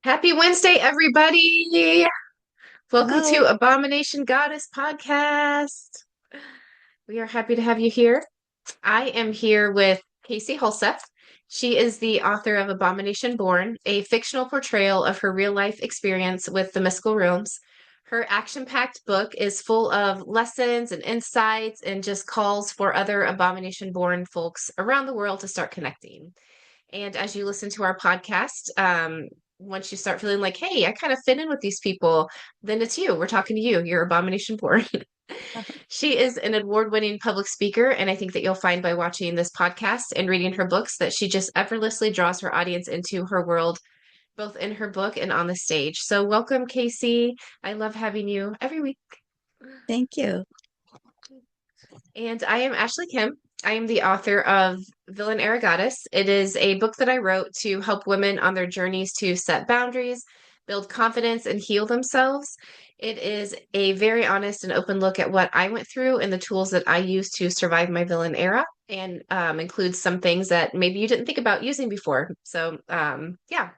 Happy Wednesday, everybody. Welcome Hello. to Abomination Goddess Podcast. We are happy to have you here. I am here with Casie Halseth. She is the author of Abomination Born, a fictional portrayal of her real life experience with the mystical realms. Her action packed book is full of lessons and insights and just calls for other Abomination Born folks around the world to start connecting. And as you listen to our podcast, once you start feeling like, hey, I kind of fit in with these people, then it's you. We're talking to you. You're Abomination Born. She is an award-winning public speaker, and I think that you'll find by watching this podcast and reading her books that she just effortlessly draws her audience into her world, both in her book and on the stage. So welcome, Casie. I love having you every week. Thank you. And I am Ashley Kim. I am the author of Villain Goddess. It is a book that I wrote to help women on their journeys to set boundaries, build confidence, and heal themselves. It is a very honest and open look at what I went through and the tools that I used to survive my villain era, and includes some things that maybe you didn't think about using before. So, yeah,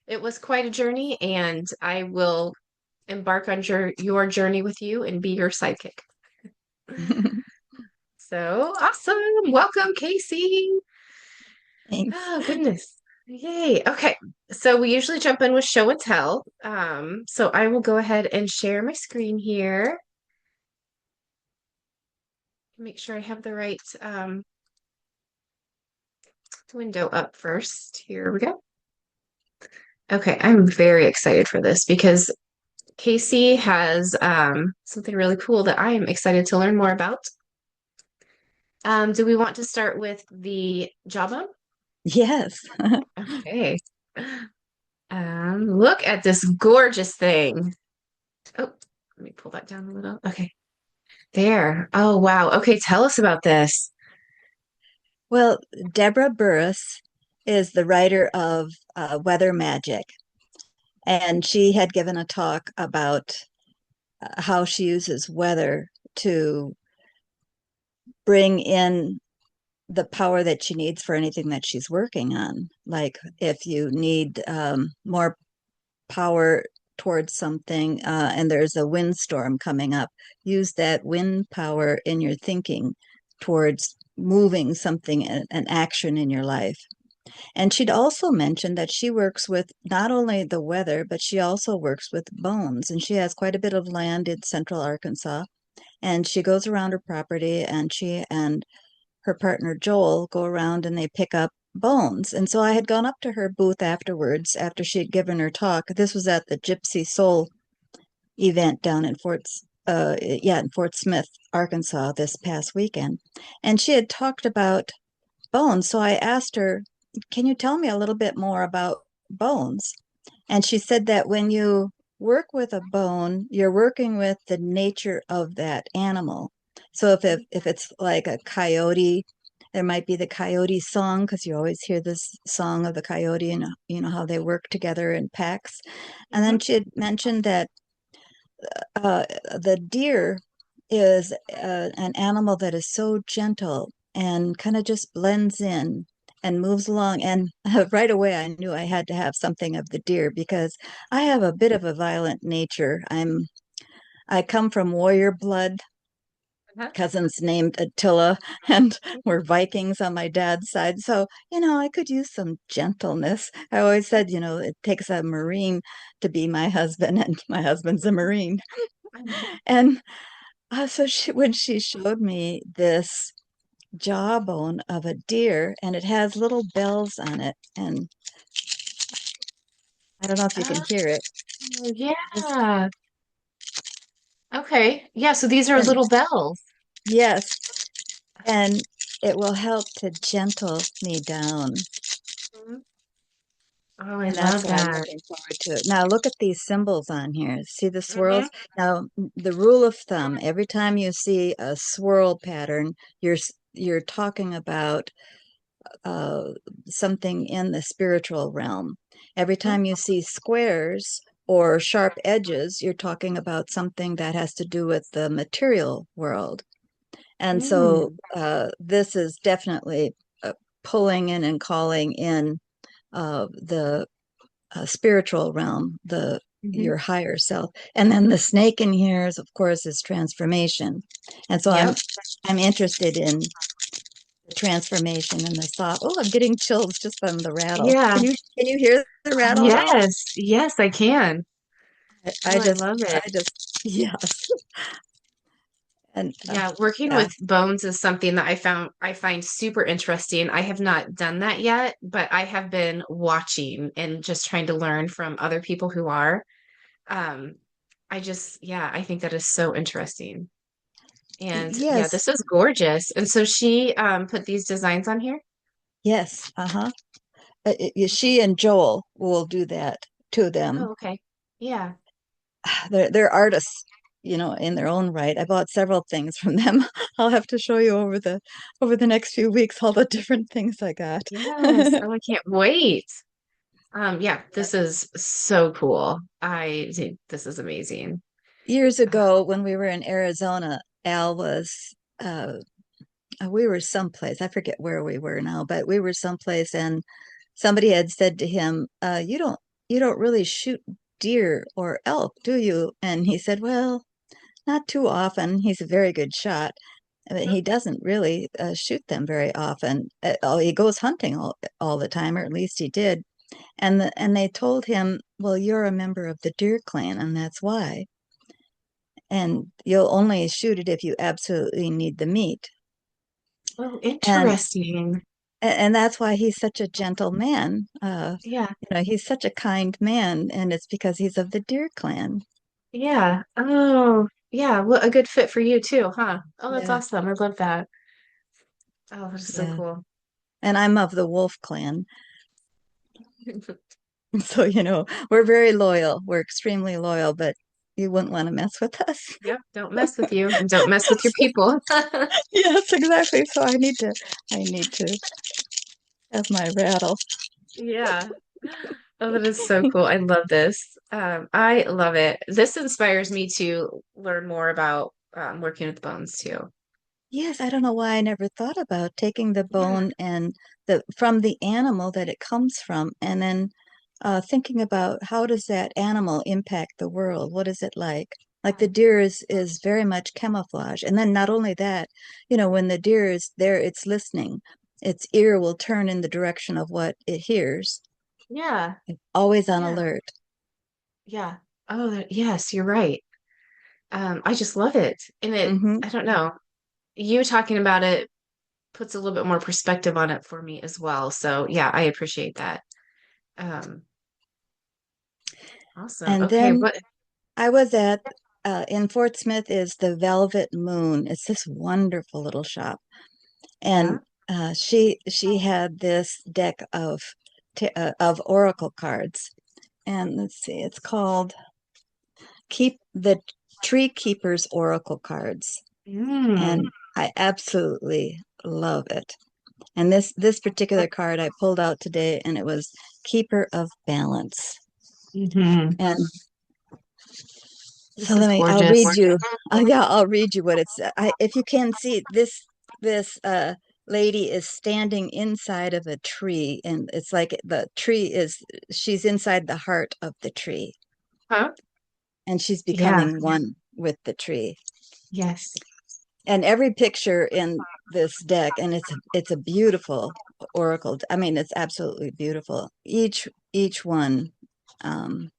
it was quite a journey, and I will embark on your journey with you and be your sidekick. So awesome. Welcome, Casie. Thanks. Oh, goodness. Yay. Okay. So we usually jump in with show and tell. So I will go ahead and share my screen here. Make sure I have the right window up first. Here we go. Okay, I'm very excited for this because Casie has something really cool that I am excited to learn more about. Do we want to start with the jawbone? Yes. Okay. Look at this gorgeous thing. Oh, let me pull that down a little. Okay. There. Oh, wow. Okay, tell us about this. Well, Deborah Burris is the writer of Weather Magic, and she had given a talk about how she uses weather to bring in the power that she needs for anything that she's working on. Like if you need more power towards something and there's a windstorm coming up, use that wind power in your thinking towards moving something, an action in your life. And she'd also mentioned that she works with not only the weather, but she also works with bones. And she has quite a bit of land in central Arkansas. And she goes around her property and she and her partner Joel go around and they pick up bones. And so I had gone up to her booth afterwards after she had given her talk. This was at the Gypsy Soul event down in in Fort Smith, Arkansas this past weekend. And she had talked about bones. So I asked her, "Can you tell me a little bit more about bones?" And she said that when you work with a bone, you're working with the nature of that animal. So if it's like a coyote, there might be the coyote song because you always hear this song of the coyote and you know how they work together in packs. And Mhm. then she had mentioned that the deer is an animal that is so gentle and kind of just blends in and moves along. And right away, I knew I had to have something of the deer because I have a bit of a violent nature. I come from warrior blood. Uh-huh. Cousins named Attila, and we're Vikings on my dad's side. So, I could use some gentleness. I always said, it takes a Marine to be my husband, and my husband's a Marine. And when she showed me this jawbone of a deer, and it has little bells on it, and I don't know if you can Oh, hear it. Just yeah. Okay. Yeah, so these are and little bells. yes, and it will help to gentle me down, Mhm. Oh, I and that's love what I'm that. looking forward to. Now look at these symbols on here. See the Hmm. swirls? Now the rule of thumb: every time you see a swirl pattern, you're talking about uh, something in the spiritual realm. Every time you see squares or sharp edges, you're talking about something that has to do with the material world. And so Mm. this is definitely pulling in and calling in the spiritual realm, the Hmm. your higher self. And then the snake in here is, of course, is transformation. And so Yep. I'm interested in the transformation and the thought. Oh, I'm getting chills just from the rattle. Yeah. Can you hear the rattle at all? Yes. Yes, I can. I Oh, I just love I it. just yes. And Yeah, working yeah, with bones is something that I find super interesting. I have not done that yet, but I have been watching and just trying to learn from other people who are. Um, yeah, I think that is so interesting. And yeah, yes, this is gorgeous. And so she put these designs on here. yes, uh-huh. She and Joel will do that to them. Oh, okay. Yeah. They're artists, in their own right. I bought several things from them. I'll have to show you over the next few weeks all the different things I got. Yes. Oh, I can't wait. Yeah, this is so cool. I think this is amazing. Years Uh, ago, when we were in Arizona, Al was we were someplace. I forget where we were now, but we were someplace, and somebody had said to him, "You don't really shoot deer or elk, do you?" And he said, "Well, not too often. He's a very good shot. But he doesn't really shoot them very often. Oh, he goes hunting all the time, or at least he did. And they told him, well, you're a member of the deer clan, and that's why. And you'll only shoot it if you absolutely need the meat. oh, And interesting. and that's why he's such a gentle man. Yeah. He's such a kind man, and it's because he's of the deer clan. Yeah. Oh, yeah. Well, a good fit for you too, huh? Oh, that's Yeah, awesome. I love that. Oh, that's so yeah. cool. And I'm of the wolf clan. So, we're very loyal. We're extremely loyal, but you wouldn't want to mess with us. Yep. Don't mess with you and don't mess with your people. Yes, exactly. So I need to have my rattle. Yeah. Oh, that is so cool. I love this. I love it. This inspires me to learn more about working with bones too. Yes, I don't know why I never thought about taking the Yeah. bone and the from the animal that it comes from, and then thinking about how does that animal impact the world? What is it like? Like the deer is very much camouflage. And then not only that, when the deer is there, it's listening. Its ear will turn in the direction of what it hears, Yeah. always on Yeah. alert. Yeah. Oh, yes, you're right. I just love it. And Hmm. I don't know, you talking about it puts a little bit more perspective on it for me as well. So yeah, I appreciate that. Um, awesome. And Okay, then what? I was at in Fort Smith is the Velvet Moon. It's this wonderful little shop, Yeah. and she had this deck of oracle cards, and let's see, it's called Keep the Tree Keeper's Oracle Cards, and Mm. I absolutely love it. And this particular card I pulled out today, and it was Keeper of Balance. Hmm. And so This is I'll gorgeous. read you. Yeah, I'll read you what it's. If you can see this lady is standing inside of a tree, and it's like the tree is she's inside the heart of the tree, Huh? and she's Yeah. becoming one with the tree. Yes. And every picture in this deck, and it's a beautiful oracle. I mean, it's absolutely beautiful. Each one um,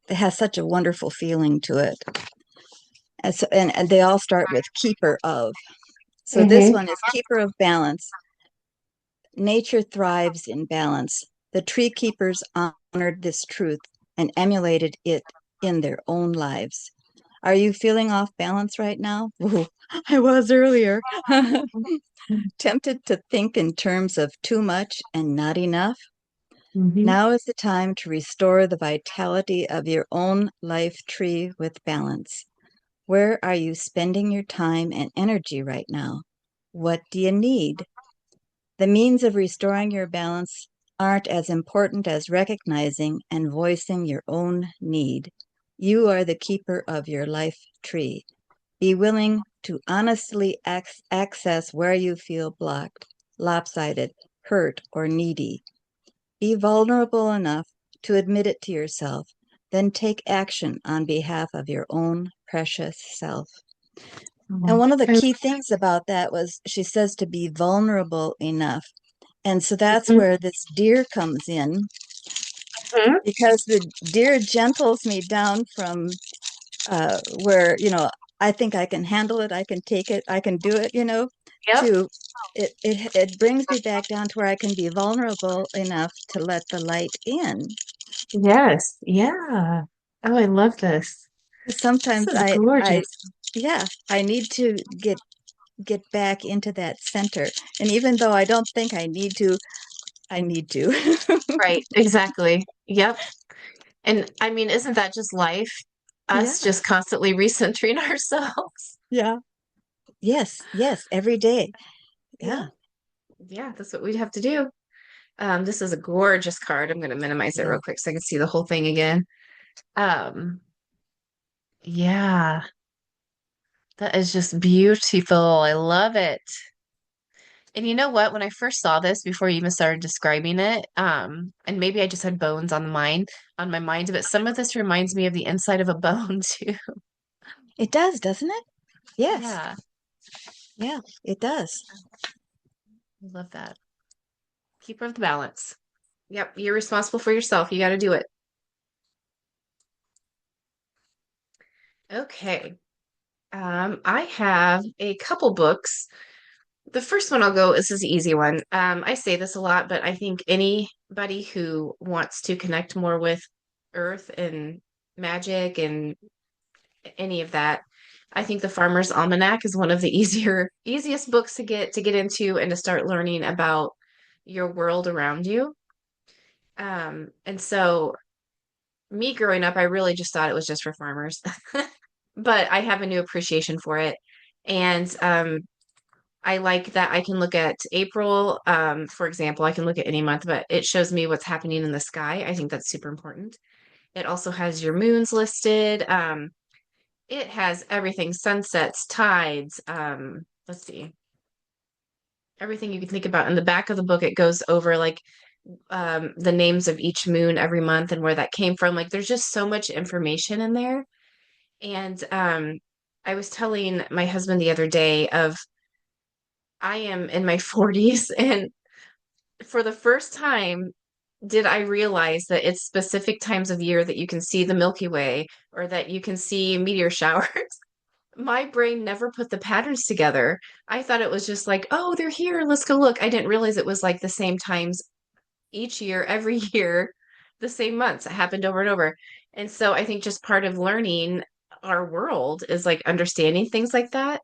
has such a wonderful feeling to it. And they all start with keeper of. So this Hmm. one is keeper of balance. Nature thrives in balance. The tree keepers honored this truth and emulated it in their own lives. Are you feeling off balance right now? Ooh, I was earlier. Tempted to think in terms of too much and not enough? Hmm. Now is the time to restore the vitality of your own life tree with balance. Where are you spending your time and energy right now? What do you need? The means of restoring your balance aren't as important as recognizing and voicing your own need. You are the keeper of your life tree. Be willing to honestly access where you feel blocked, lopsided, hurt, or needy. Be vulnerable enough to admit it to yourself. Then take action on behalf of your own precious self. And Oh, one of the key things about that was she says to be vulnerable enough. And so that's Mhm. where this deer comes in, Mhm. because the deer gentles me down from where, I think I can handle it, I can take it, I can do it, Yep. to it brings me back down to where I can be vulnerable enough to let the light in. Yes. Yeah. Oh, I love this. This Sometimes is gorgeous. yeah, I need to get back into that center. And even though I don't think I need to. Right. Exactly. Yep. And I mean, isn't that just life? Yeah, Us just constantly recentering ourselves. yeah. Yes, yes, every day. Yep. Yeah, Yeah, that's what we'd have to do. This is a gorgeous card. I'm going to minimize it yeah. real quick so I can see the whole thing again. Um, yeah, that is just beautiful. I love it. And you know what? When I first saw this, before you even started describing it, and maybe I just had bones on my mind, but some of this reminds me of the inside of a bone too. It does, doesn't it? Yes. Yeah, Yeah, it does. I love that. Keeper of the balance. Yep, you're responsible for yourself. You got to do it. Okay. I have a couple books. The first one I'll go, this is the easy one. I say this a lot, but I think anybody who wants to connect more with Earth and magic and any of that, I think the Farmer's Almanac is one of the easiest books to get into and to start learning about your world around you. And so me growing up, I really just thought it was just for farmers, but I have a new appreciation for it. And I like that I can look at April, for example, I can look at any month, but it shows me what's happening in the sky. I think that's super important. It also has your moons listed. It has everything, sunsets, tides, let's see, everything you can think about. In the back of the book, it goes over like the names of each moon every month and where that came from. Like there's just so much information in there. And I was telling my husband the other day of I am in my 40s and for the first time did I realize that it's specific times of year that you can see the Milky Way or that you can see meteor showers. My brain never put the patterns together. I thought it was just like, oh, they're here. Let's go look. I didn't realize it was like the same times each year, every year, the same months. It happened over and over. And so I think just part of learning our world is like understanding things like that.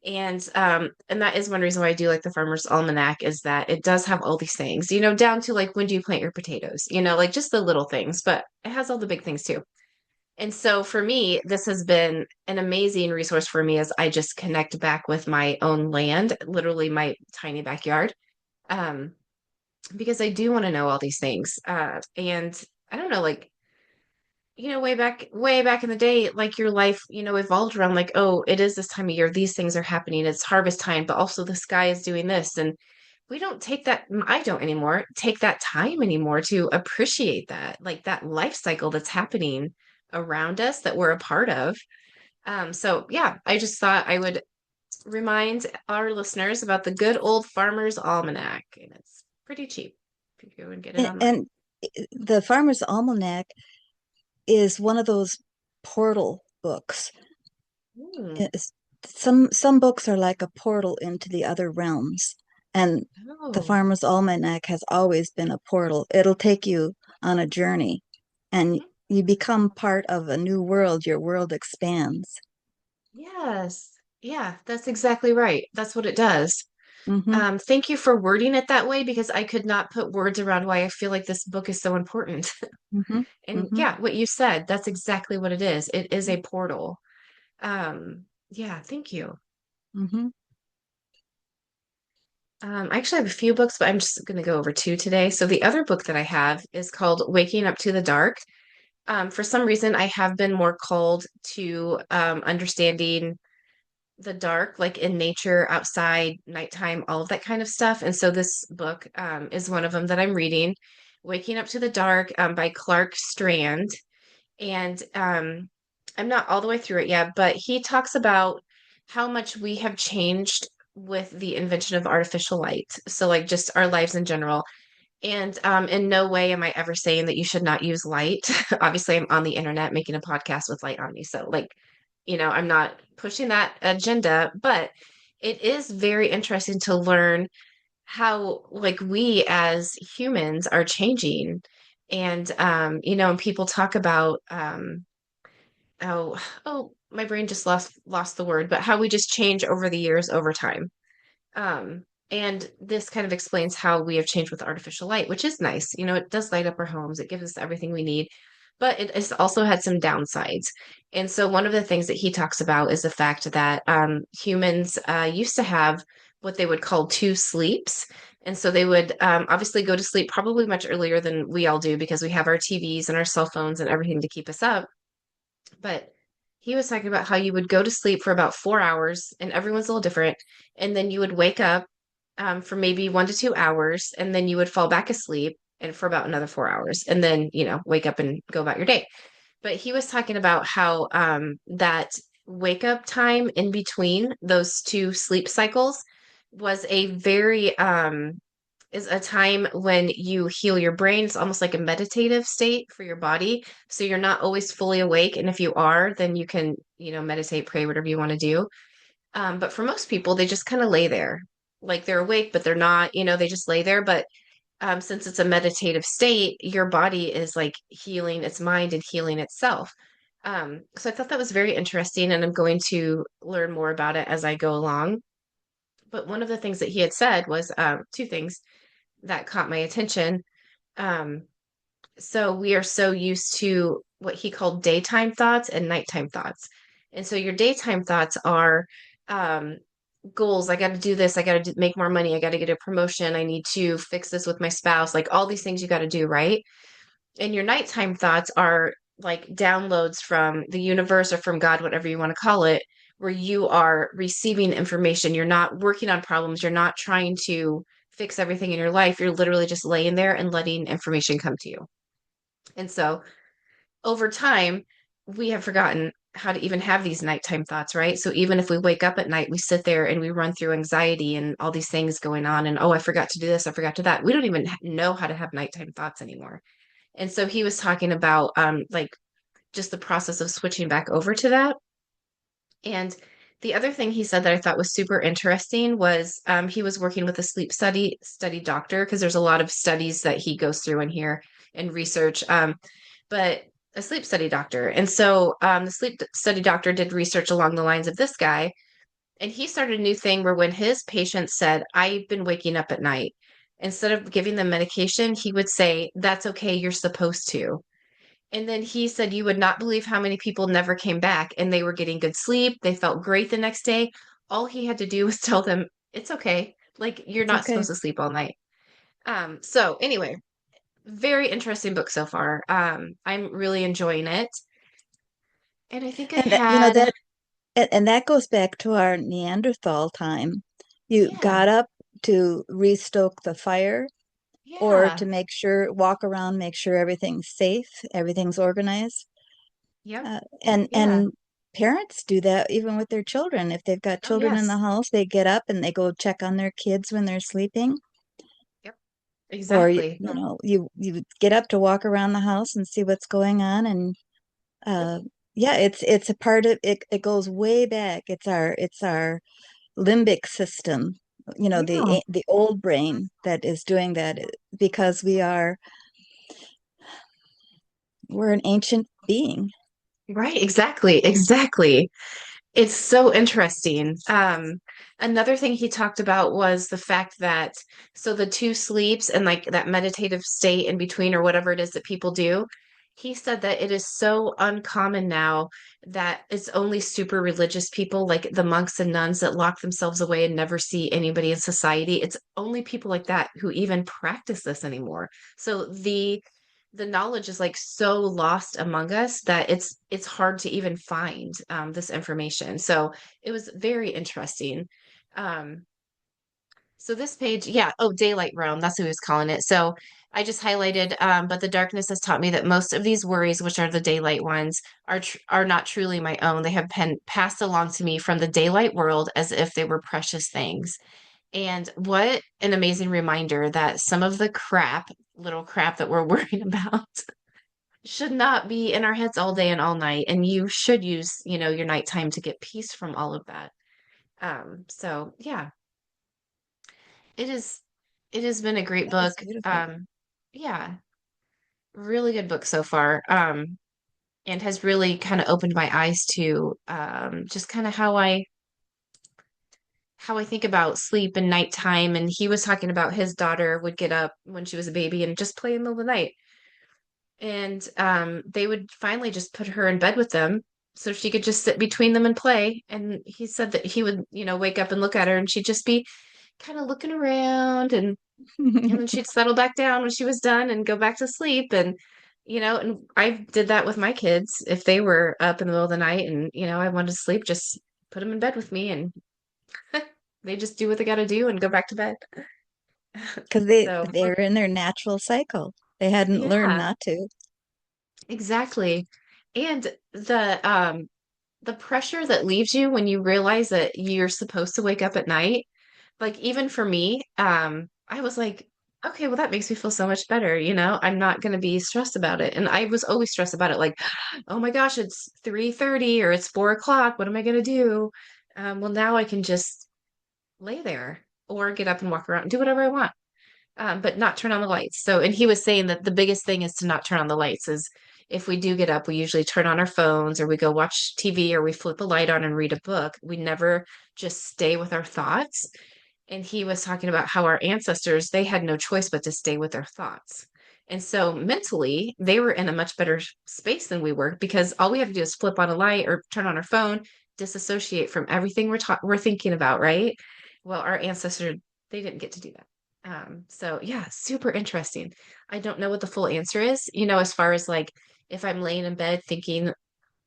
And that is one reason why I do like the Farmer's Almanac is that it does have all these things, down to like when do you plant your potatoes, like just the little things, but it has all the big things too. And so for me, this has been an amazing resource for me as I just connect back with my own land, literally my tiny backyard. Um, because I do want to know all these things. And I don't know, like, way back in the day, like your life, evolved around like, oh, it is this time of year, these things are happening, it's harvest time, but also the sky is doing this. And we don't take that, I don't anymore, take that time anymore to appreciate that, like that life cycle that's happening around us that we're a part of. So yeah, I just thought I would remind our listeners about the good old Farmer's Almanac. And it's pretty cheap if you go and get it online. And the Farmer's Almanac is one of those portal books. Hmm. It's, some books are like a portal into the other realms, and the Oh. Farmer's Almanac has always been a portal. It'll take you on a journey, and Mhm. you become part of a new world. Your world expands. Yes. Yeah, that's exactly right. That's what it does. Hmm. Thank you for wording it that way because I could not put words around why I feel like this book is so important. Hmm. And Hmm. yeah, what you said, that's exactly what it is. It is a portal. Yeah, thank you. Hmm. I actually have a few books, but I'm just going to go over two today. So the other book that I have is called Waking Up to the Dark. For some reason, I have been more called to understanding the dark, like in nature, outside, nighttime, all of that kind of stuff. And so this book is one of them that I'm reading. Waking Up to the Dark by Clark Strand. And I'm not all the way through it yet, but he talks about how much we have changed with the invention of artificial light. So, like, just our lives in general. And in no way am I ever saying that you should not use light. Obviously, I'm on the internet making a podcast with light on me. So, like, I'm not pushing that agenda, but it is very interesting to learn how, like, we as humans are changing. And, and people talk about, oh, my brain just lost the word, but how we just change over the years over time. And this kind of explains how we have changed with artificial light, which is nice. It does light up our homes. It gives us everything we need, but it has also had some downsides. And so one of the things that he talks about is the fact that humans used to have what they would call two sleeps. And so they would obviously go to sleep probably much earlier than we all do because we have our TVs and our cell phones and everything to keep us up. But he was talking about how you would go to sleep for about 4 hours, and everyone's a little different. And then you would wake up for maybe 1 to 2 hours, and then you would fall back asleep and for about another 4 hours, and then, wake up and go about your day. But he was talking about how that wake up time in between those two sleep cycles was a very is a time when you heal your brain. It's almost like a meditative state for your body. So you're not always fully awake. And if you are, then you can, meditate, pray, whatever you want to do. But for most people, they just kind of lay there. Like they're awake, but they're not, they just lay there. But since it's a meditative state, your body is like healing its mind and healing itself. So I thought that was very interesting, and I'm going to learn more about it as I go along. But one of the things that he had said was two things that caught my attention. Um, so we are so used to what he called daytime thoughts and nighttime thoughts. And so your daytime thoughts are um, goals. I got to do this. I got to make more money. I got to get a promotion. I need to fix this with my spouse. Like all these things you got to do, right? And your nighttime thoughts are like downloads from the universe or from God, whatever you want to call it, where you are receiving information. You're not working on problems. You're not trying to fix everything in your life. You're literally just laying there and letting information come to you. And so over time, we have forgotten how to even have these nighttime thoughts, right? So even if we wake up at night, we sit there and we run through anxiety and all these things going on. And oh, I forgot to do this. I forgot to that. We don't even know how to have nighttime thoughts anymore. And so he was talking about like just the process of switching back over to that. And the other thing he said that I thought was super interesting was he was working with a sleep study doctor because there's a lot of studies that he goes through in here and research, but a sleep study doctor. And so the sleep study doctor did research along the lines of this guy, and he started a new thing where when his patients said, "I've been waking up at night," instead of giving them medication, he would say, "That's okay, you're supposed to." And then he said, "You would not believe how many people never came back and they were getting good sleep. They felt great the next day. All he had to do was tell them, it's okay. Like, you're It's not okay. supposed to sleep all night." So anyway, very interesting book so far. I'm really enjoying it. And I think I And had, and that goes back to our Neanderthal time. You yeah, got up to restoke the fire or yeah, to make sure, walk around, make sure everything's safe, everything's organized. yep, yeah, And parents do that even with their children. If they've got oh, children in the yes, house, they get up and they go check on their kids when they're sleeping. yep, Or exactly. you get up to walk around the house and see what's going on. And Yep, uh, yeah, it's a part of it. It goes way back. It's our limbic system, yeah, the old brain that is doing that because we're an ancient being. right, exactly, exactly. It's so interesting. Another thing he talked about was the fact that so the two sleeps and like that meditative state in between or whatever it is that people do, he said that it is so uncommon now that it's only super religious people like the monks and nuns that lock themselves away and never see anybody in society. It's only people like that who even practice this anymore. So the knowledge is like so lost among us that it's hard to even find this information. So it was very interesting. Um, So this page, yeah, oh, Daylight Realm, that's what he was calling it. So I just highlighted, but the darkness has taught me that most of these worries, which are the daylight ones, are not truly my own. They have been passed along to me from the daylight world as if they were precious things. And what an amazing reminder that some of the little crap that we're worrying about should not be in our heads all day and all night. And you should use, your nighttime to get peace from all of that. So yeah, it is, it has been a great That is book. beautiful. Yeah, really good book so far. And has really kind of opened my eyes to just kind of how I think about sleep and nighttime. And he was talking about his daughter would get up when she was a baby and just play in the middle of the night. And they would finally just put her in bed with them so she could just sit between them and play. And he said that he would, wake up and look at her and she'd just be kind of looking around and then she'd settle back down when she was done and go back to sleep. And I did that with my kids. If they were up in the middle of the night and, I wanted to sleep, just put them in bed with me and they just do what they got to do and go back to bed. Because they So, they're in their natural cycle. They hadn't learned yeah, not to. exactly. And the pressure that leaves you when you realize that you're supposed to wake up at night, like even for me, I was like, okay, well that makes me feel so much better, I'm not going to be stressed about it. And I was always stressed about it, like, oh my gosh, it's 3:30 or it's 4 o'clock. What am I going to do? Well, now I can just lay there or get up and walk around and do whatever I want, but not turn on the lights. So, and he was saying that the biggest thing is to not turn on the lights. Is if we do get up, we usually turn on our phones or we go watch TV or we flip a light on and read a book. We never just stay with our thoughts. And he was talking about how our ancestors, they had no choice but to stay with their thoughts. And so mentally, they were in a much better space than we were because all we have to do is flip on a light or turn on our phone, disassociate from everything we're thinking about, right? Well, our ancestors, they didn't get to do that. So yeah, super interesting. I don't know what the full answer is, as far as like if I'm laying in bed thinking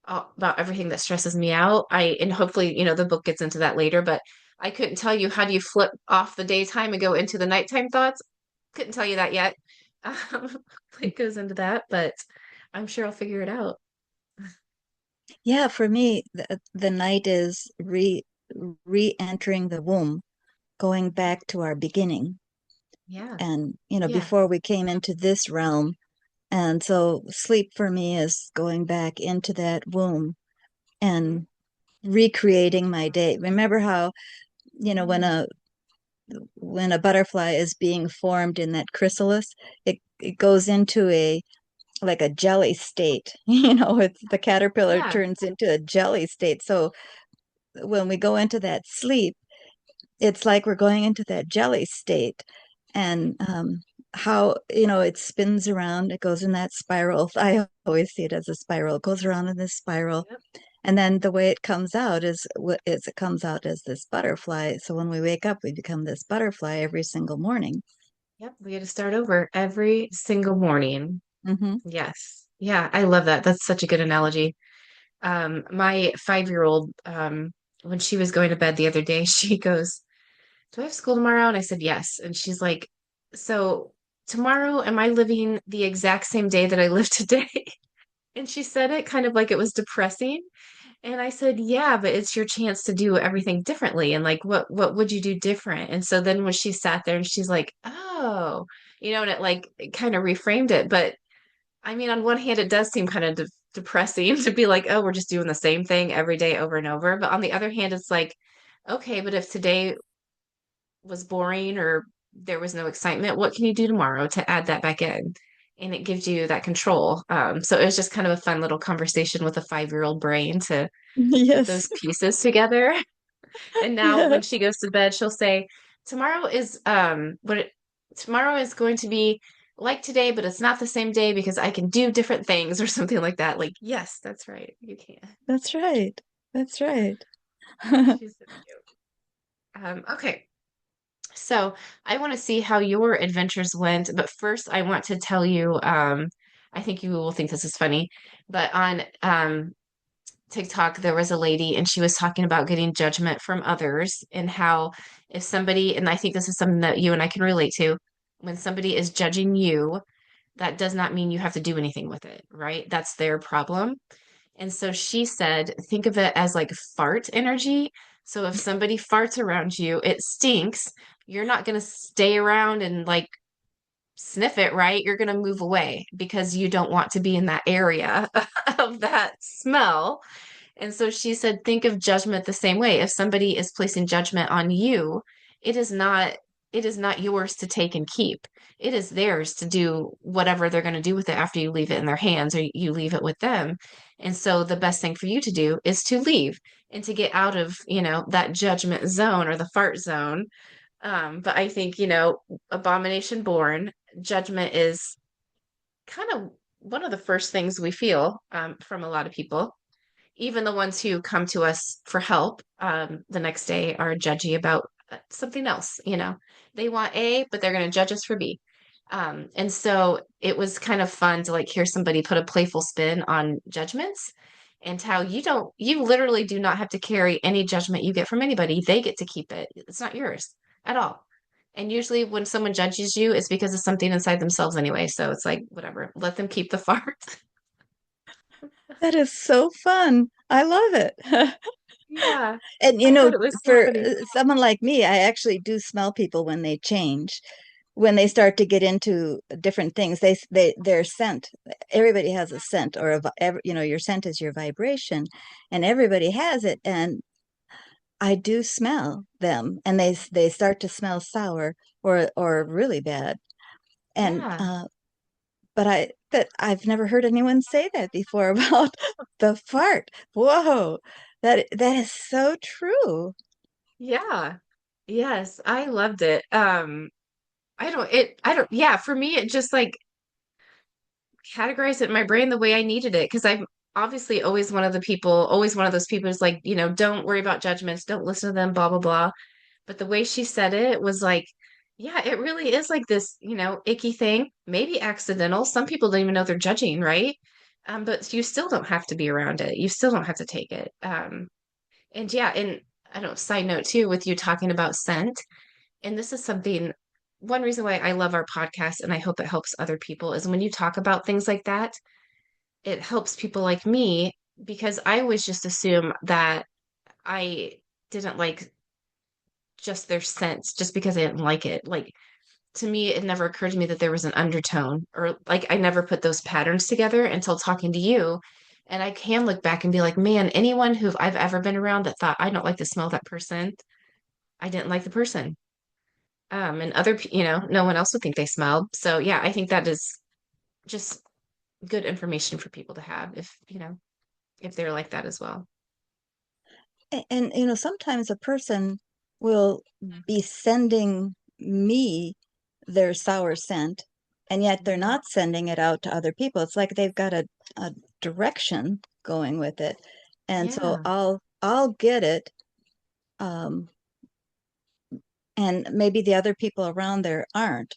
about everything that stresses me out. And hopefully, the book gets into that later, but I couldn't tell you how do you flip off the daytime and go into the nighttime thoughts. Couldn't tell you that yet. Um, it goes into that, but I'm sure I'll figure it out. Yeah, for me, the night is re-entering the womb, going back to our beginning. Yeah. And, Yeah. before we came into this realm. And so sleep for me is going back into that womb Hmm. and recreating my day. Remember how, you know, when Mm. a when a butterfly is being formed in that chrysalis, it goes into a like a jelly state. It's the caterpillar Yeah. turns into a jelly state. So when we go into that sleep, it's like we're going into that jelly state. And how, it spins around, it goes in that spiral. I always see it as a spiral. It goes around in this spiral. Yep. And then the way it comes out is it comes out as this butterfly. So when we wake up, we become this butterfly every single morning. Yep. We got to start over every single morning. Hmm. Yes. Yeah. I love that. That's such a good analogy. My 5-year-old, when she was going to bed the other day, she goes, do I have school tomorrow? And I said, yes. And she's like, so tomorrow, am I living the exact same day that I lived today? And she said it kind of like it was depressing. And I said, yeah, but it's your chance to do everything differently. And like, what would you do different? And so then when she sat there and she's like, oh, and it like it kind of reframed it. But I mean, on one hand, it does seem kind of depressing to be like, oh, we're just doing the same thing every day over and over. But on the other hand, it's like, okay, but if today was boring or there was no excitement, what can you do tomorrow to add that back in? And it gives you that control. So it was just kind of a fun little conversation with a 5-year-old brain to put Yes. those pieces together. And now Yeah, when she goes to bed, she'll say, tomorrow is tomorrow is going to be like today, but it's not the same day because I can do different things or something like that. Like, yes, that's right. You can. that's right. That's right. She's so cute. Okay. So I want to see how your adventures went, but first I want to tell you, I think you will think this is funny, but on TikTok, there was a lady and she was talking about getting judgment from others and how if somebody, and I think this is something that you and I can relate to, when somebody is judging you, that does not mean you have to do anything with it, right? That's their problem. And so she said, think of it as like fart energy. So if somebody farts around you, it stinks. You're not going to stay around and like sniff it, right? You're going to move away because you don't want to be in that area of that smell. And so she said, think of judgment the same way. If somebody is placing judgment on you, it is not it is not yours to take and keep. It is theirs to do whatever they're going to do with it after you leave it in their hands or you leave it with them. And so the best thing for you to do is to leave and to get out of, that judgment zone or the fart zone. But I think, Abomination Born, judgment is kind of one of the first things we feel from a lot of people. Even the ones who come to us for help the next day are judgy about something else. They want A, but they're going to judge us for B. And so it was kind of fun to like hear somebody put a playful spin on judgments and how you literally do not have to carry any judgment you get from anybody. They get to keep it. It's not yours at all. And usually when someone judges you, it's because of something inside themselves anyway. So it's like, whatever, let them keep the farts. That is so fun. I love it. Yeah, And I thought it was so for funny. someone like me, I actually do smell people when they change, when they start to get into different things. Their scent. Everybody has a scent, or your scent is your vibration, and everybody has it. And I do smell them, and they start to smell sour or really bad. And Yeah. but I've never heard anyone say that before about the fart. Whoa, that is so true. Yeah. Yes, I loved it. I don't, yeah, for me, it just like categorized it in my brain the way I needed it because I'm obviously always one of those people who's like, don't worry about judgments, don't listen to them, blah, blah, blah. But the way she said it was like, yeah, it really is like this, icky thing, maybe accidental. Some people don't even know they're judging, right? But you still don't have to be around it. You still don't have to take it. And yeah, and I don't, side note too, with you talking about scent. And this is something, one reason why I love our podcast and I hope it helps other people is when you talk about things like that, it helps people like me because I always just assume that I didn't like just their scent just because I didn't like it. Like to me, it never occurred to me that there was an undertone or like I never put those patterns together until talking to you. And I can look back and be like, man, anyone who I've ever been around that thought I don't like the smell of that person, I didn't like the person. And no one else would think they smelled. So yeah, I think that is just good information for people to have if they're like that as well. And sometimes a person will be sending me their sour scent, and yet they're Mhm. not sending it out to other people. It's like they've got a direction going with it. And so Yeah. I'll get it. Um, and maybe the other people around there aren't.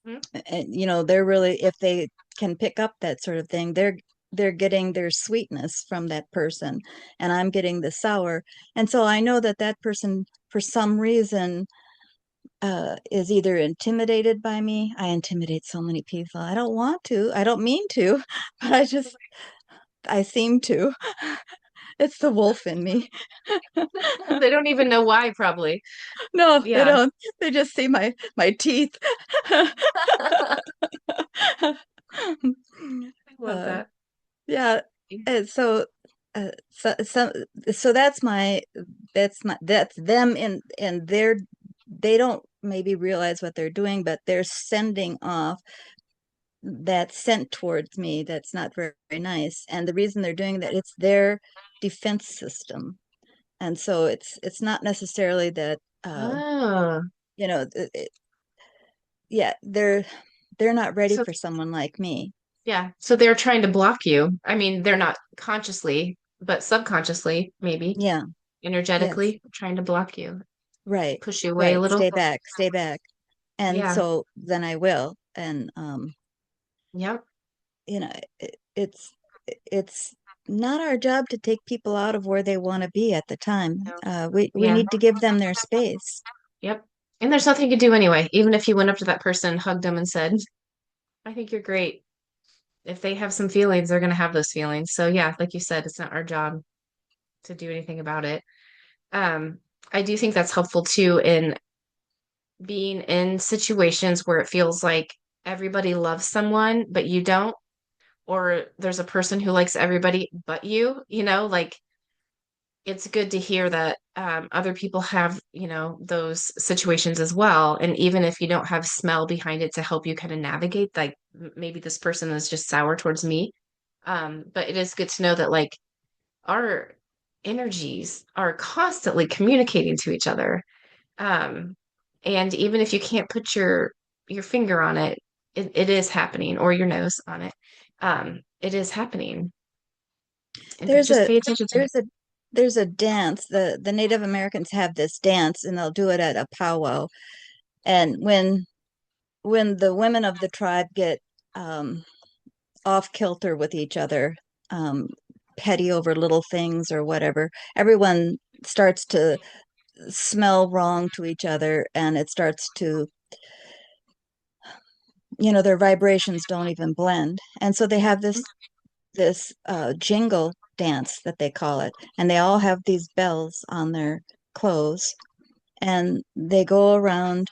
Mhm. And they're really, if they can pick up that sort of thing, they're getting their sweetness from that person, and I'm getting the sour. And so I know that that person, for some reason, is either intimidated by me. I intimidate so many people. I don't want to. I don't mean to, but I seem to. It's the wolf in me. They don't even know why, probably. No, they Yeah. don't. They just see my teeth. I love uh, that. yeah. And so that's them, and they don't maybe realize what they're doing, but they're sending off that scent towards me that's not very, very nice. And the reason they're doing that, it's their defense system. And so it's not necessarily that Oh, you know it, yeah, they're not ready so for someone like me. yeah, so they're trying to block you. I mean, they're not consciously, but subconsciously, maybe Yeah. Yes. energetically trying to block you, Right. push you away a Right. little. Stay back. Stay back. And Yeah. so then I will. And Yep. you know, it, it's it's not our job to take people out of where they want to be at the time. No. We Yeah. need to give them their space. Yep. And there's nothing you can do anyway, even if you went up to that person, hugged them, and said, I think you're great. If they have some feelings, they're going to have those feelings. So, yeah, like you said, it's not our job to do anything about it. Um, I do think that's helpful too in being in situations where it feels like everybody loves someone, but you don't, or there's a person who likes everybody but you, like it's good to hear that other people have, those situations as well. And even if you don't have smell behind it to help you kind of navigate, like maybe this person is just sour towards me. But it is good to know that like our energies are constantly communicating to each other. Um, and even if you can't put your finger on it, it is happening, or your nose on it. It is happening. And There's just a pay attention to it. there's a there's a dance. The Native Americans have this dance, and they'll do it at a powwow. And when the women of the tribe get um, off kilter with each other, um, petty over little things or whatever, everyone starts to smell wrong to each other, and it starts to, their vibrations don't even blend. And so they have this jingle dance that they call it, and they all have these bells on their clothes, and they go around,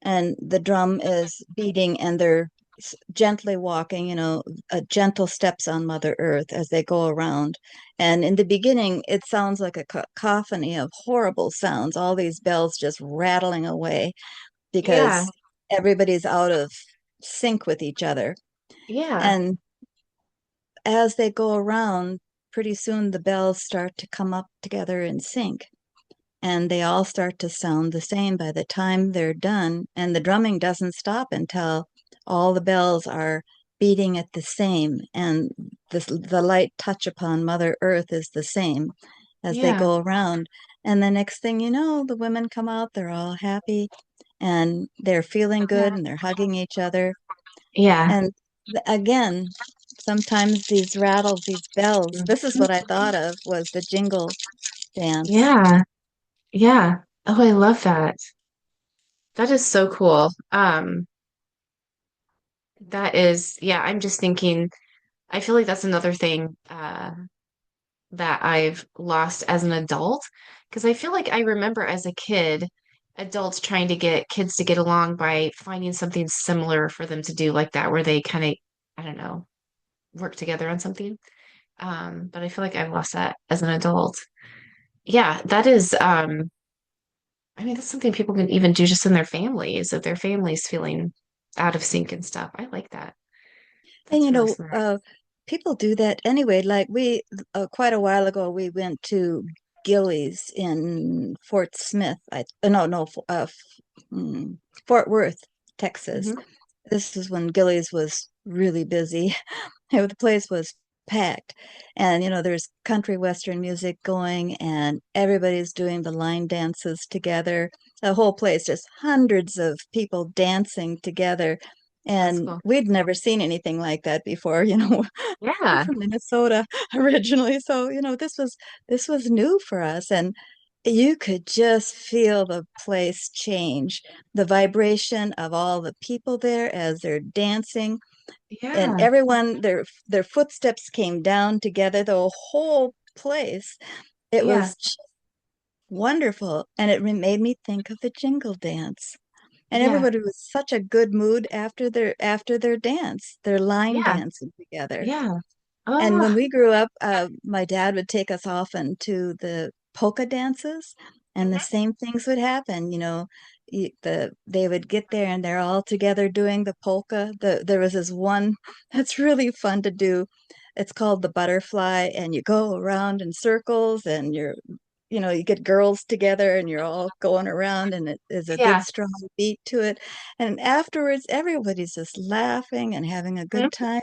and the drum is beating, and they're gently walking, gentle steps on Mother Earth as they go around. And in the beginning, it sounds like a cacophony of horrible sounds, all these bells just rattling away Yeah, because everybody's out of sync with each other. yeah, And as they go around, pretty soon the bells start to come up together in sync, and they all start to sound the same by the time they're done. And the drumming doesn't stop until all the bells are beating at the same, and the light touch upon Mother Earth is the same as they yeah, go around. And the next thing you know, the women come out, they're all happy and they're feeling good and they're hugging each other. yeah, And again, sometimes these rattles, these bells, this is what I thought of was the jingle dance. yeah, yeah. Oh, I love that. That is so cool. That is, yeah, I'm just thinking, I feel like that's another thing that I've lost as an adult. Because I feel like I remember as a kid, adults trying to get kids to get along by finding something similar for them to do like that, where they kind of, I don't know, work together on something. But I feel like I've lost that as an adult. Yeah, that is, I mean, that's something people can even do just in their families, if their family's feeling out of sync and stuff. I like that. And That's really smart. people do that anyway. Like quite a while ago, we went to Gilley's in Fort Smith. No, no, Fort Worth, Texas. Hmm. This is when Gilley's was really busy. The place was packed, and there's country western music going, and everybody's doing the line dances together. The whole place, just hundreds of people dancing together, That's and cool. we'd never seen anything like that before. We're Yeah. from Minnesota originally, so this was new for us, and you could just feel the place change, the vibration of all the people there as they're dancing, and Yeah. everyone, their footsteps came down together, the whole place. It Yeah. was just wonderful, and it made me think of the jingle dance. And Yeah. everybody was such a good mood after their dance, their line Yeah. dancing together. Yeah. And when Oh, we grew up, my dad would take us often to the polka dances, and the mhm. same things would happen. They would get there, and they're all together doing the polka. There was this one that's really fun to do. It's called the butterfly, and you go around in circles, and you get girls together, and you're all going around, and it is a good Yeah. strong beat to it. And afterwards, everybody's just laughing and having a Mhm. good time.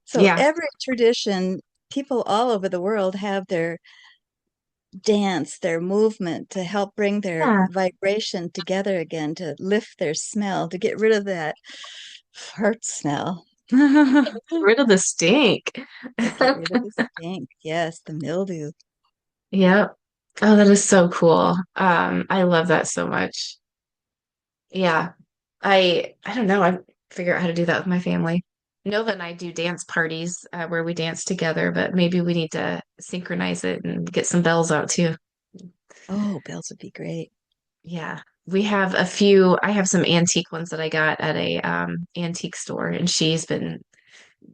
So Yeah. every tradition, people all over the world have their dance, their movement to help bring their Yeah. vibration together again, to lift their smell, to get rid of that fart smell. They Get rid of the stink. get rid of the stink. Yes, the mildew. Yep. Oh, that is so cool. I love that so much. Yeah. I don't know. I figure out how to do that with my family. Nova and I do dance parties where we dance together, but maybe we need to synchronize it and get some bells out too. Oh, bells would be great. Yeah. We have a few, I have some antique ones that I got at a antique store, and she's been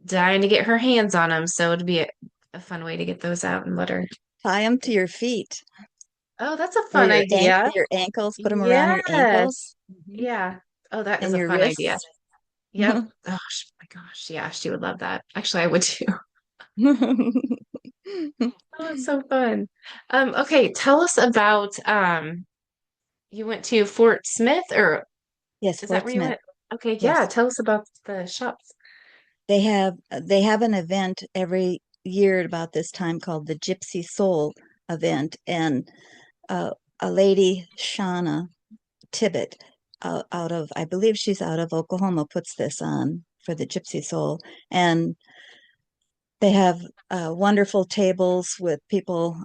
dying to get her hands on them. So it'd be a fun way to get those out and let her. Tie them to your feet Oh, that's a or fun idea. your ankles. Put them around your ankles. Yes. Yeah. Oh, that is And a your fun idea. wrists. Yep. Oh my gosh. Yeah, she would love that. Actually, I would too. Oh, it's so fun. Okay, tell us about you went to Fort Smith, or Yes, is that Fort where you Smith. went? Okay, yeah, Yes. tell us about the shops. They have an event every year about this time called the Gypsy Soul event, and uh, a lady, Shauna Tibbet, out of I believe she's out of Oklahoma, puts this on for the Gypsy Soul, and they have wonderful tables with people,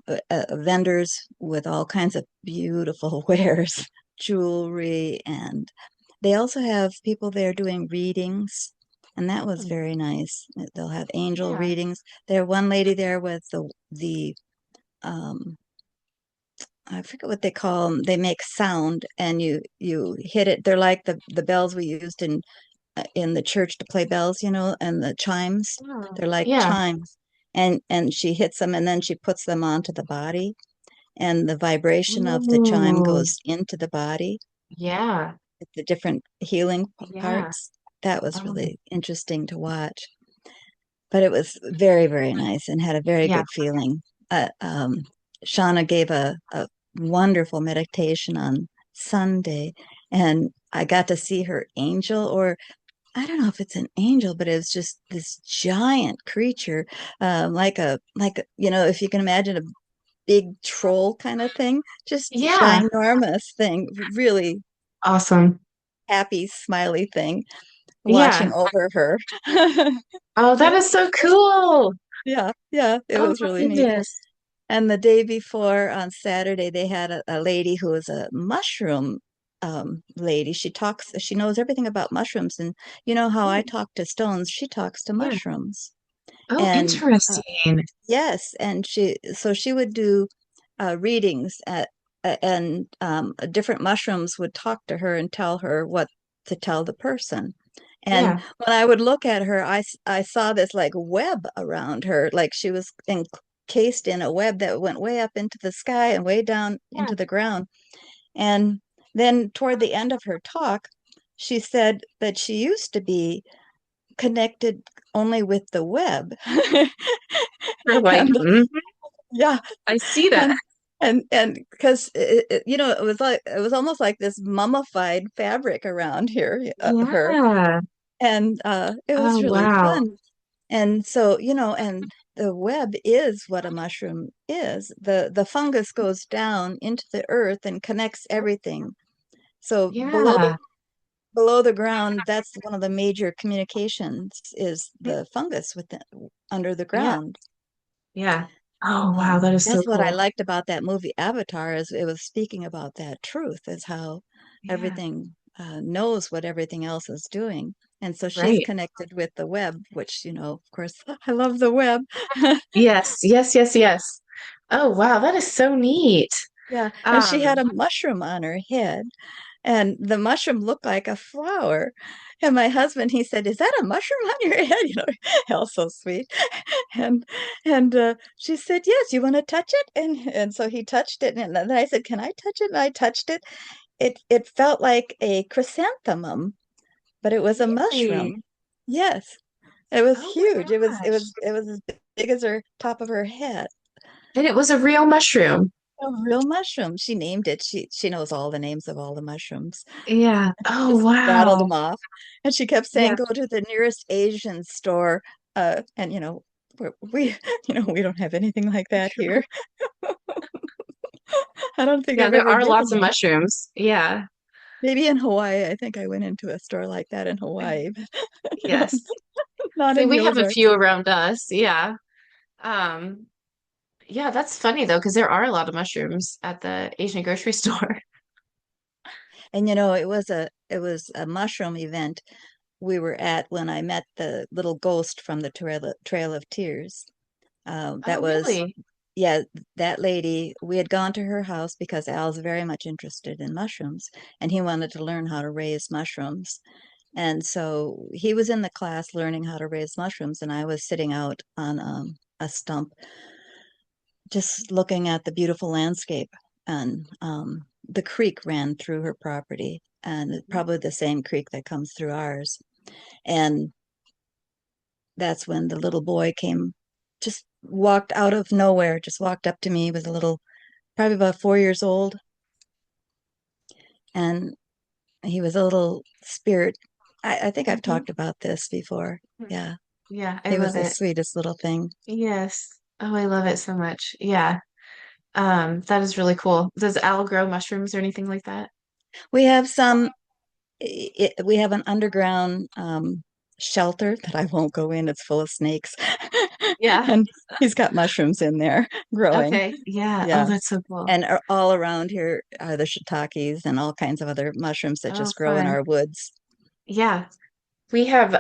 vendors with all kinds of beautiful wares, jewelry, and they also have people there doing readings, and that was Hmm. very nice. They'll have angel Yeah. readings. There, one lady there with the um, I forget what they call them. They make sound, and you hit it. They're like the bells we used in the church to play bells, and the chimes. Oh, They're like yeah. chimes. And she hits them and then she puts them onto the body and the vibration of the chime Ooh, goes into the body, yeah. the different healing Yeah. parts. That was Oh, really interesting to watch. But it was very, very nice and had a very yeah. good feeling. Shauna gave a wonderful meditation on Sunday, and I got to see her angel, or I don't know if it's an angel, but it's just this giant creature, if you can imagine a big troll kind of thing, just Yeah. ginormous thing, really Awesome. happy, smiley thing, watching Yeah. over her. Oh, that is so cool. Yeah, yeah, it Oh was my really neat. goodness. And the day before on Saturday, they had a lady who was a mushroom lady. She knows everything about mushrooms. And you know how I Oh, talk to stones, she talks to yeah. mushrooms. Oh, And interesting. yes, and she would do readings and different mushrooms would talk to her and tell her what to tell the person. And Yeah. when I would look at her, I saw this like web around her, like she was encased in a web that went way up into the sky and way down Yeah. into the ground. And then toward the end of her talk, she said that she used to be connected only with the web. We're like, And yeah, I see that. and because it was almost like this mummified fabric around here, her, Yeah. and it Oh, was really wow. fun. And so, and the web is what a mushroom is. The fungus goes down into the earth and connects everything. So Yeah. below the ground, that's one of the major communications is the fungus under the Yeah. ground. Yeah. Oh, wow. That is so That's what I cool. liked about that movie Avatar, is it was speaking about that truth, is how Yeah. everything knows what everything else is doing. And so she's Right. connected with the web, which, of course, I love the web. Yes. Yes. Yes. Yes. Oh, wow. That is so neat. Yeah, and she had Um, a mushroom on her head, and the mushroom looked like a flower. And my husband, he said, "Is that a mushroom on your head?" Hell's so sweet. And she said, "Yes, you want to touch it?" And so he touched it, and then I said, "Can I touch it?" And I touched it. It felt like a chrysanthemum, but it was a really? mushroom. Yes, it was Oh my huge. gosh. It was as big as her top of her head. And it was a real mushroom. A real mushroom. She named it. She knows all the names of all the mushrooms. Yeah. Oh, Just rattled wow. them off. And she kept saying, Yeah. "Go to the nearest Asian store." And we we don't have anything like that here. I don't think Yeah, I've there ever are given lots of one. mushrooms. Yeah. Maybe in Hawaii. I think I went into a store like that in Hawaii. Yes. not See, in the we have a few Ozarks. around us. Yeah. Um, yeah, that's funny though, because there are a lot of mushrooms at the Asian grocery store. And it was a mushroom event we were at when I met the little ghost from the Trail of Tears. That Oh, was, really? yeah, that lady. We had gone to her house because Al's very much interested in mushrooms, and he wanted to learn how to raise mushrooms. And so he was in the class learning how to raise mushrooms, and I was sitting out on a stump, just looking at the beautiful landscape. And the creek ran through her property, and probably the same creek that comes through ours. And that's when the little boy came, just walked out of nowhere, just walked up to me, was a little, probably about 4 years old. And he was a little spirit. I think I've Hmm. talked about this before. Yeah. Yeah, I He was love the it. sweetest little thing. Yes. Oh, I love it so much. Yeah. That is really cool. Does Al grow mushrooms or anything like that? We have some, we have an underground shelter that I won't go in. It's full of snakes. Yeah. And he's got mushrooms in there growing. Okay. Yeah. Oh, Yeah. that's so cool. And all around here are the shiitakes and all kinds of other mushrooms that Oh, just grow in fun. our woods. Yeah. We have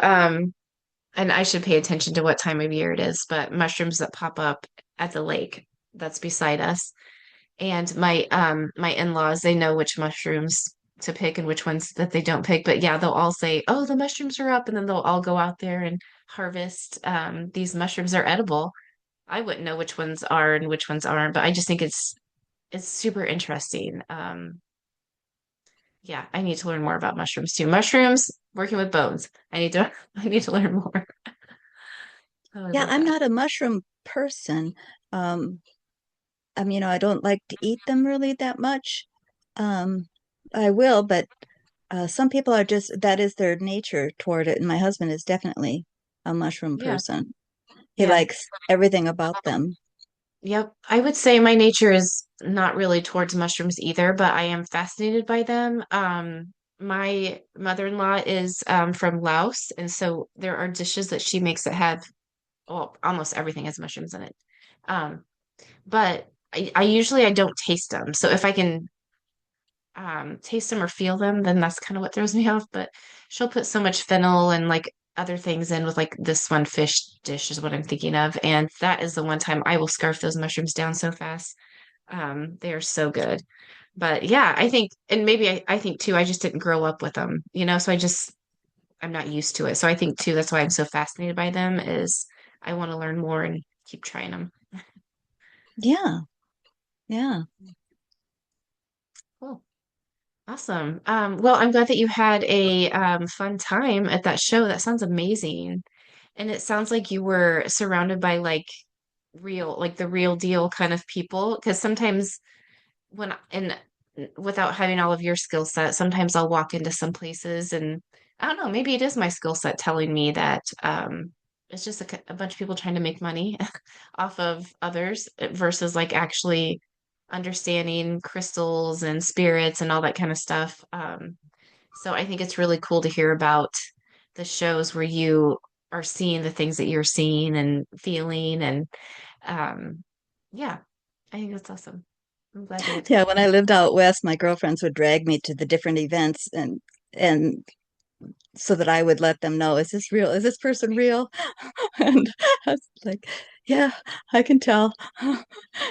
and I should pay attention to what time of year it is, but mushrooms that pop up at the lake that's beside us. And my in-laws, they know which mushrooms to pick and which ones that they don't pick. But yeah, they'll all say, "Oh, the mushrooms are up," and then they'll all go out there and harvest. These mushrooms are edible. I wouldn't know which ones are and which ones aren't, but I just think it's super interesting. Yeah, I need to learn more about mushrooms too. Mushrooms, working with bones. I need to I need to learn more. Oh, I Yeah, love I'm that. not a mushroom person. Um, I don't like to eat them really that much. Um, I will, but some people are just, that is their nature toward it. And my husband is definitely a mushroom Yeah. person. He Yeah. likes everything about them. Yep. I would say my nature is not really towards mushrooms either, but I am fascinated by them. My mother-in-law is from Laos, and so there are dishes that she makes that have, well, almost everything has mushrooms in it. Um, but I usually I don't taste them. So if I can taste them or feel them, then that's kind of what throws me off. But she'll put so much fennel and like other things in with like this one fish dish is what I'm thinking of. And that is the one time I will scarf those mushrooms down so fast. They are so good. But yeah, I think, and maybe I think too, I just didn't grow up with them, so I'm not used to it. So I think too, that's why I'm so fascinated by them is I want to learn more and keep trying them. Yeah, yeah. Cool. Awesome. Well, I'm glad that you had a fun time at that show. That sounds amazing. And it sounds like you were surrounded by like like the real deal kind of people. Because sometimes and without having all of your skill set, sometimes I'll walk into some places and I don't know, maybe it is my skill set telling me that it's just a bunch of people trying to make money off of others versus like actually understanding crystals and spirits and all that kind of stuff. So I think it's really cool to hear about the shows where you are seeing the things that you're seeing and feeling and um, yeah, I think that's awesome. I'm glad you got to. Yeah, when I lived out west, my girlfriends would drag me to the different events, and so that I would let them know, is this real? Is this person real? And I was like, yeah, I can tell.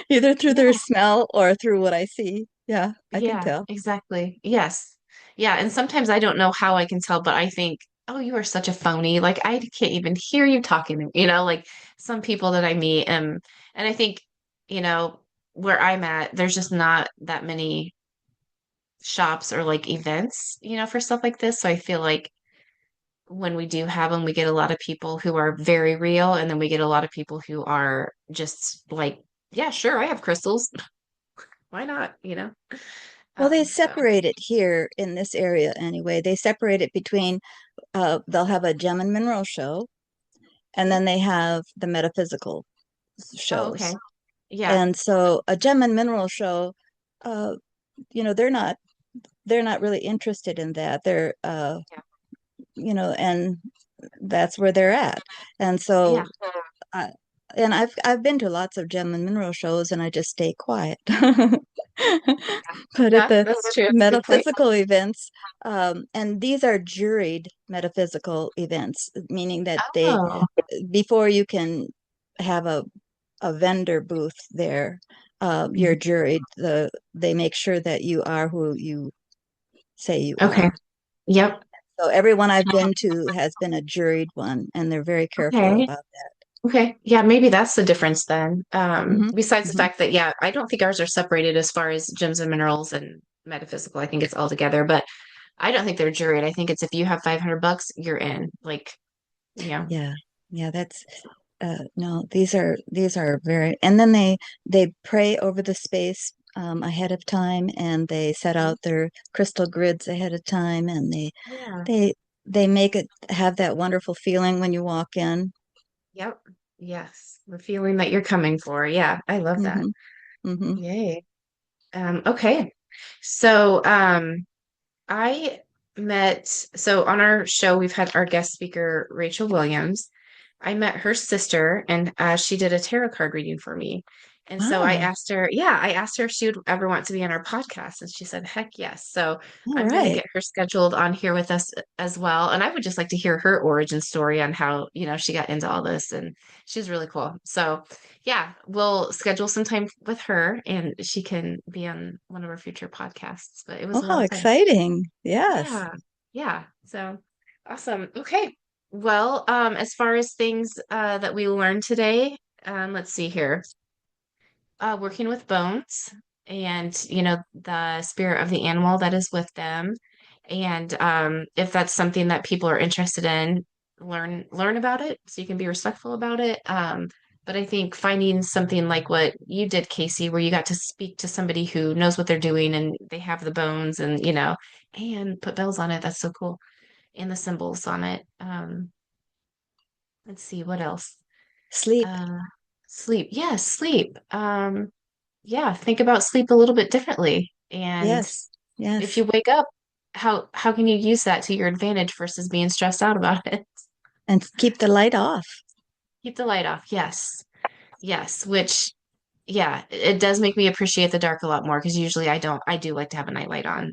Either through their Yeah, smell or through what I see. Yeah, I can yeah, tell. exactly. Yes. Yeah, and sometimes I don't know how I can tell, but I think, oh, you are such a phony. Like I can't even hear you talking to me, like some people that I meet and I think, you know, where I'm at, there's just not that many shops or like events, for stuff like this. So I feel like when we do have them, we get a lot of people who are very real, and then we get a lot of people who are just like, yeah, sure, I have crystals. Why not? Well, they So separate it here in this area anyway. They separate it between, they'll have a gem and mineral show, and mhm. then they have the metaphysical Oh, okay. shows. Yeah. And so a gem and mineral show, uh, they're not really interested in that. They're, Yeah. and that's where they're at. And Yeah. so I, and I've been to lots of gem and mineral shows and I just stay quiet. But at Yeah, the that's true. That's a good point. metaphysical events, and these are juried metaphysical events, meaning that they Oh. before you can have a vendor booth there, you're Mhm. juried. They make sure that you are who you say you Okay. are. Yep. So everyone I've been to has been a juried one, and they're very careful Okay. about that. Okay. Yeah, maybe that's the difference then. Hmm. Besides the Hmm. fact that, yeah, I don't think ours are separated as far as gems and minerals and metaphysical. I think it's all together, but I don't think they're juried. I think it's if you have $500, you're in. Like, yeah. Yeah, yeah, that's no, these are very, and then they pray over the space ahead of time, and they set Mhm. out their crystal grids ahead of time, and Yeah. they they make it have that wonderful feeling when you walk in. Yep. Yes. The feeling that you're coming for. Yeah, I love that. Hmm. Hmm. Yay. Okay. So, I so on our show, we've had our guest speaker, Rachel Williams. I met her sister and she did a tarot card reading for me. And so Wow. I asked her if she would ever want to be on our podcast. And she said, heck yes. So All I'm going to right. get her scheduled on here with us as well. And I would just like to hear her origin story on how, she got into all this. And she's really cool. So yeah, we'll schedule some time with her and she can be on one of our future podcasts. But it was Oh, a lot how of fun. exciting. Yes. Yeah. Yeah. So awesome. Okay. Well, as far as things that we learned today, let's see here. Working with bones and, the spirit of the animal that is with them. And if that's something that people are interested in, learn about it so you can be respectful about it. But I think finding something like what you did, Casey, where you got to speak to somebody who knows what they're doing and they have the bones and, and put bells on it. That's so cool. And the symbols on it. Let's see, what else? Sleep. Uh, sleep. Yes, sleep. Yeah, think about sleep a little bit differently. And Yes. if Yes. you wake up, how can you use that to your advantage versus being stressed out about it? And keep the light off. Keep the light off. Yes. Yes, which yeah, it does make me appreciate the dark a lot more because usually I don't. I do like to have a nightlight on.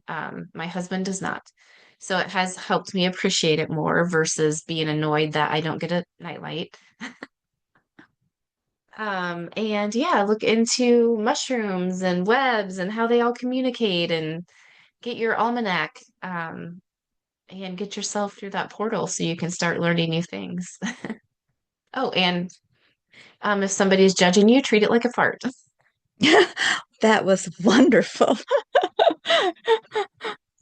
My husband does not. So it has helped me appreciate it more versus being annoyed that I don't get a nightlight. And yeah, look into mushrooms and webs and how they all communicate and get your almanac, and get yourself through that portal so you can start learning new things. Oh, and if somebody's judging you, treat it like a fart. That was wonderful.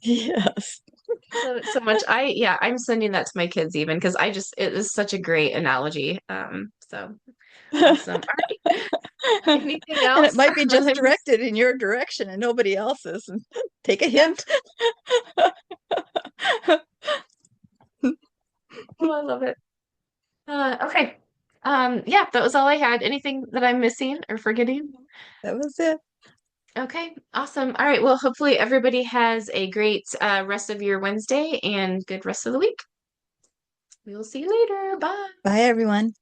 Yes. So much. Yeah, I'm sending that to my kids even because it is such a great analogy. So awesome. All right. Anything And it else might be that just I missed? directed in your direction and nobody else's. And take a Yeah. hint. Oh, I love it. Okay. Yeah, that was all I had. Anything that I'm missing or forgetting? That was it. Okay, awesome. All right. Well, hopefully everybody has a great rest of your Wednesday and good rest of the week. We will see you later. Bye. Bye, everyone.